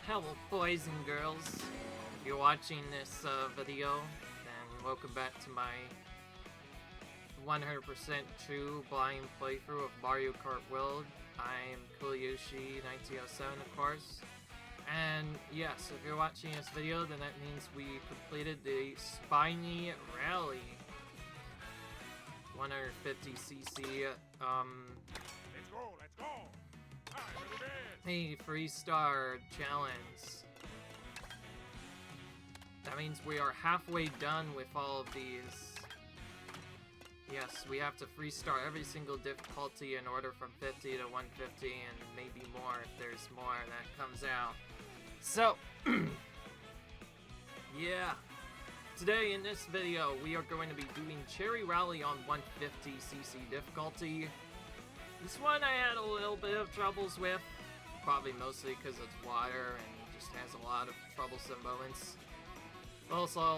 Hello, boys and girls. If you're watching this video, then welcome back to my 100% true blind playthrough of Mario Kart World. I'm Kuliyoshi1907, of course. And yes, if you're watching this video, then that means we completed the Spiny Rally 150cc. Let's go! Hey, free star challenge. That means we are halfway done with all of these. Yes, we have to free star every single difficulty in order from 50 to 150 and maybe more if there's more that comes out. So, yeah. Today in this video, we are going to be doing Cherry Rally on 150cc difficulty. This one I had a little bit of troubles with, probably mostly because it's water and it just has a lot of troublesome moments. Also,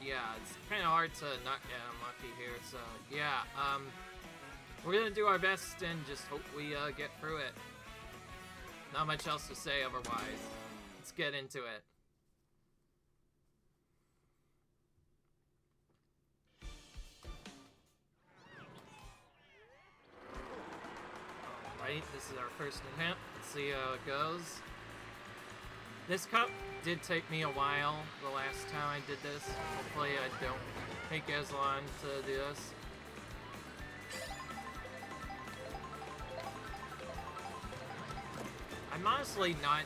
yeah, it's kind of hard to not get unlucky here, so yeah, we're gonna do our best and just hope we get through it. Not much else to say otherwise. Let's get into it. Alright, this is our first attempt. Let's see how it goes. This cup did take me a while the last time I did this. Hopefully I don't take as long to do this. I'm honestly not,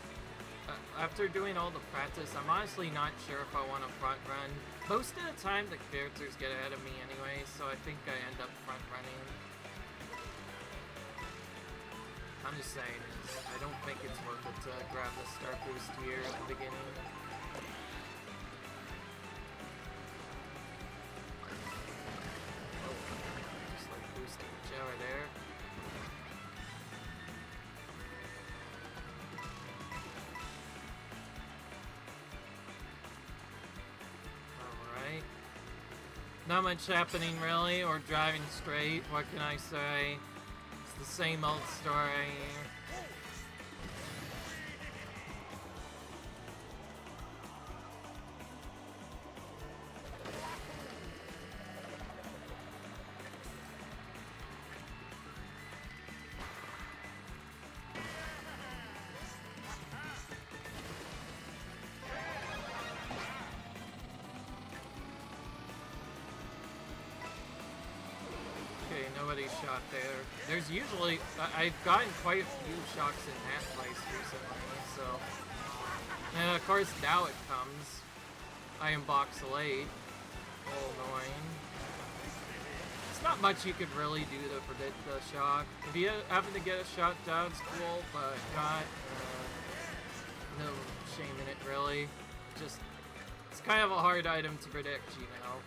after doing all the practice, I'm honestly not sure if I want to front run. Most of the time the characters get ahead of me anyway, so I think I end up front running. I'm just saying, I don't think it's worth it to grab the start boost here at the beginning. Oh, just like boosting each other there. Alright. Not much happening really, or driving straight, what can I say? The same old story. Okay, nobody shot there. There's usually... I've gotten quite a few shots in that place recently, so... And of course, now it comes. I am box late. Oh, annoying. It's not much you could really do to predict the shot. If you happen to get a shot down, it's cool, but not... no shame in it, really. Just... It's kind of a hard item to predict, you know.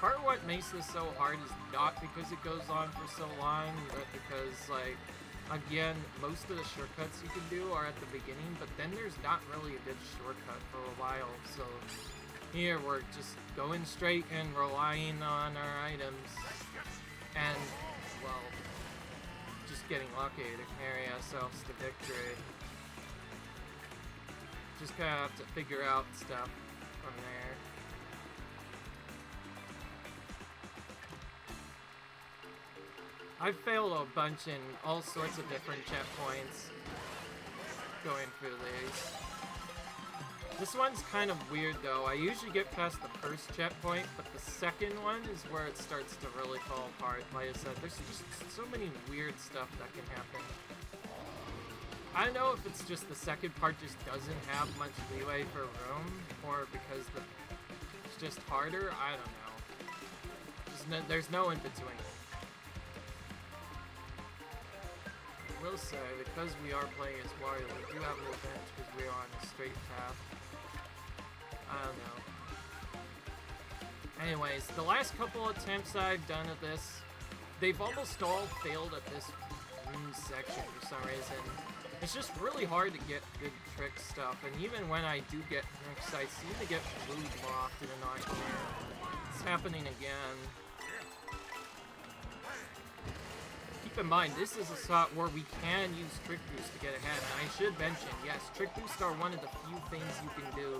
Part of what makes this so hard is not because it goes on for so long, but because, like, again, most of the shortcuts you can do are at the beginning, but then there's not really a good shortcut for a while, so here we're just going straight and relying on our items, and, well, just getting lucky to carry ourselves to victory. Just kind of have to figure out stuff from there. I've failed a bunch in all sorts of different checkpoints going through these. This one's kind of weird though. I usually get past the first checkpoint, but the second one is where it starts to really fall apart. Like I said, there's just so many weird stuff that can happen. I don't know if it's just the second part just doesn't have much leeway for room, or because it's just harder. I don't know. There's no in between. I will say, because we are playing as Mario, we do have a advantage because we are on a straight path. I don't know. Anyways, the last couple attempts I've done at this, they've almost all failed at this section for some reason. It's just really hard to get good trick stuff, and even when I do get tricks, I seem to get screwed more often than not here. It's happening again. keep in mind, this is a spot where we can use Trick Boost to get ahead. And I should mention, yes, Trick Boost are one of the few things you can do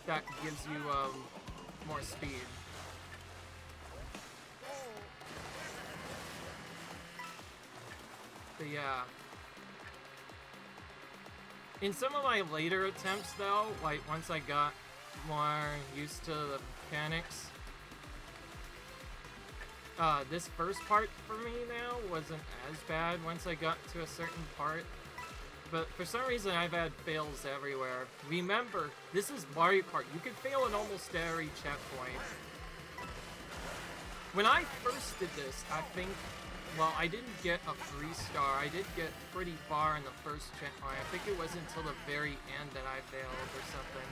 that gives you more speed. But yeah. In some of my later attempts though, like once I got more used to the mechanics, this first part for me now wasn't as bad once I got to a certain part. But for some reason I've had fails everywhere. Remember, this is Mario Kart. You can fail in almost every checkpoint. When I first did this, I think, well, I didn't get a 3-star. I did get pretty far in the first checkpoint. I think it wasn't until the very end that I failed or something.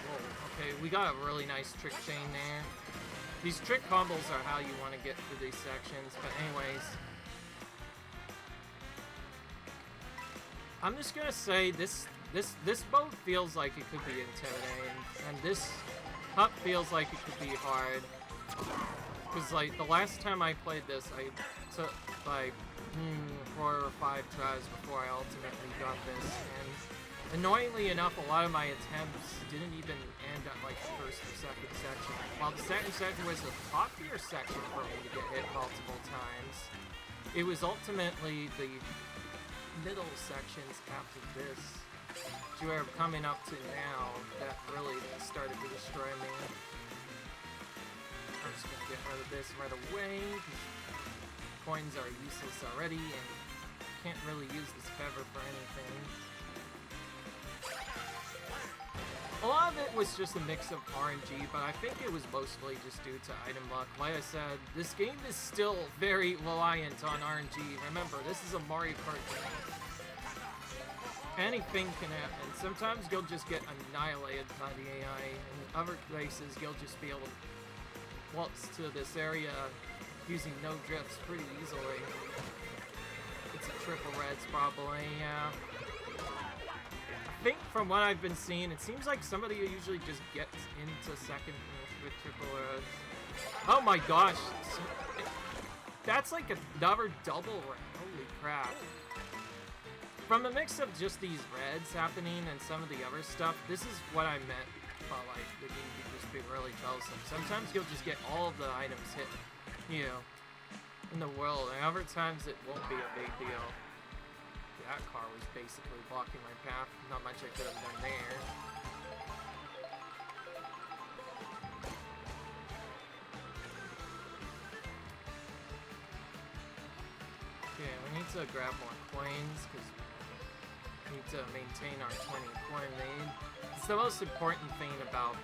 Whoa, okay, we got a really nice trick chain there. These trick combos are how you want to get through these sections, but anyways. I'm just gonna say this boat feels like it could be intimidating, and this hut feels like it could be hard. Cause like the last time I played this, I took like 4 or 5 tries before I ultimately got this, and annoyingly enough, a lot of my attempts didn't even end at like the first or second section. While the second section was the top tier section for me to get hit multiple times, it was ultimately the middle sections after this, which we're coming up to now, that really started to destroy me. I'm just gonna get rid of this right away, because coins are useless already, and can't really use this feather for anything. A lot of it was just a mix of RNG, but I think it was mostly just due to item luck. Like I said, this game is still very reliant on RNG. Remember, this is a Mario Kart game. Anything can happen. Sometimes you'll just get annihilated by the AI. In other places, you'll just be able to waltz to this area using no drifts pretty easily. It's a triple reds probably, yeah. I think from what I've been seeing, it seems like somebody usually just gets into second with triple reds. Oh my gosh! That's like another double red. Holy crap. From a mix of just these reds happening and some of the other stuff, this is what I meant by like the game could just be really troublesome. Sometimes you'll just get all of the items hit, you know, in the world, and other times it won't be a big deal. That car was basically blocking my path. Not much I could have done there. Okay, we need to grab more coins because we need to maintain our 20 coin lead. It's the most important thing about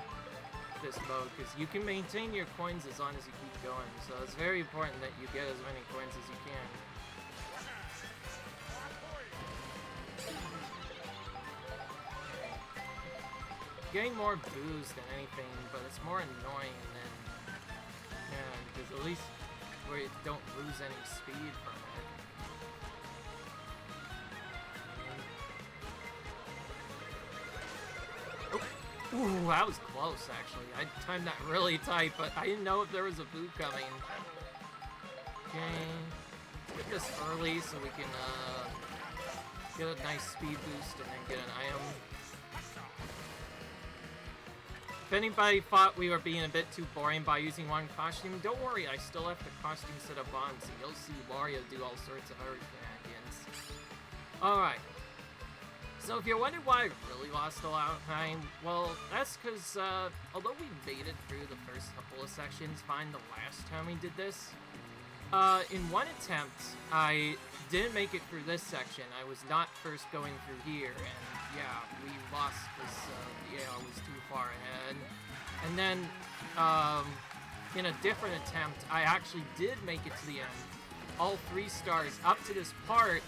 this mode because you can maintain your coins as long as you keep going. So it's very important that you get as many coins as you can. Getting more booze than anything, but it's more annoying than, yeah, because at least we don't lose any speed from it. Oh. Ooh, that was close actually. I timed that really tight, but I didn't know if there was a boo coming. Okay, let's get this early so we can get a nice speed boost and then get an item. If anybody thought we were being a bit too boring by using one costume, don't worry, I still left the costume set up on, so you'll see Wario do all sorts of other shenanigans. Alright. So if you're wondering why I really lost a lot of time, well, that's because, although we made it through the first couple of sections fine the last time we did this, in one attempt, I didn't make it through this section. I was not first going through here, and yeah, we lost because, yeah, I was too far ahead. And then, in a different attempt, I actually did make it to the end. All 3 stars up to this part,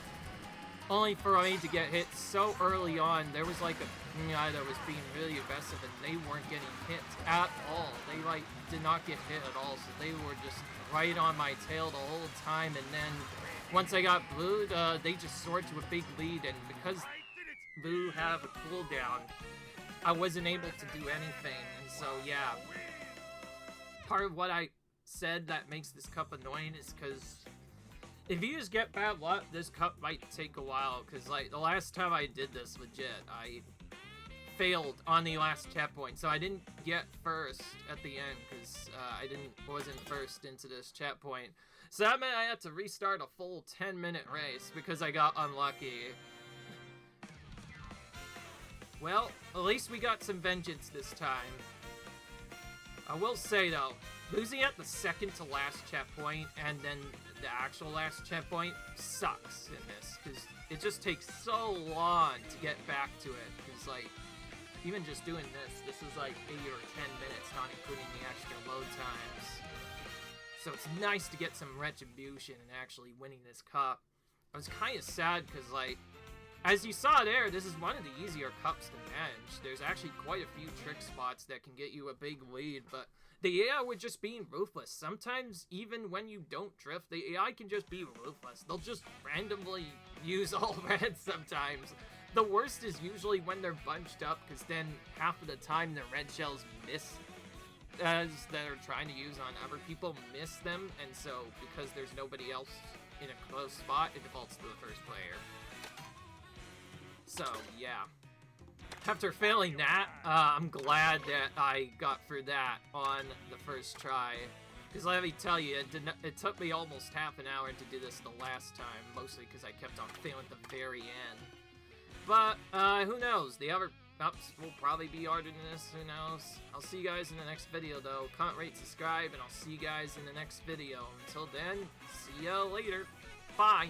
only for me to get hit so early on. There was like a guy that was being really aggressive, and they weren't getting hit at all. They, like, did not get hit at all, so they were just right on my tail the whole time, and then once I got blued, they just soared to a big lead, and because Blue have a cooldown, I wasn't able to do anything, and so yeah. Part of what I said that makes this cup annoying is because if you just get bad luck, this cup might take a while, because like the last time I did this legit, I failed on the last checkpoint, so I didn't get first at the end, because I wasn't first into this checkpoint. So that meant I had to restart a full 10-minute race because I got unlucky. Well, at least we got some vengeance this time. I will say though, losing at the second to last checkpoint and then the actual last checkpoint sucks in this, because it just takes so long to get back to it, because like, even just doing this is like 8 or 10 minutes, not including the extra load times. So it's nice to get some retribution and actually winning this cup. I was kind of sad because, like, as you saw there, this is one of the easier cups to manage. There's actually quite a few trick spots that can get you a big lead, but the AI were just being ruthless. Sometimes, even when you don't drift, the AI can just be ruthless. They'll just randomly use all red sometimes. The worst is usually when they're bunched up, because then half of the time the red shells miss as they're trying to use on other people, miss them, and so because there's nobody else in a close spot, it defaults to the first player. So yeah, after failing that, I'm glad that I got through that on the first try, because let me tell you, it took me almost half an hour to do this the last time, mostly because I kept on failing at the very end. But who knows, the other ups will probably be harder than this, who knows. I'll see you guys in the next video though. Comment, rate, subscribe, and I'll see you guys in the next video. Until then, see ya later. Bye!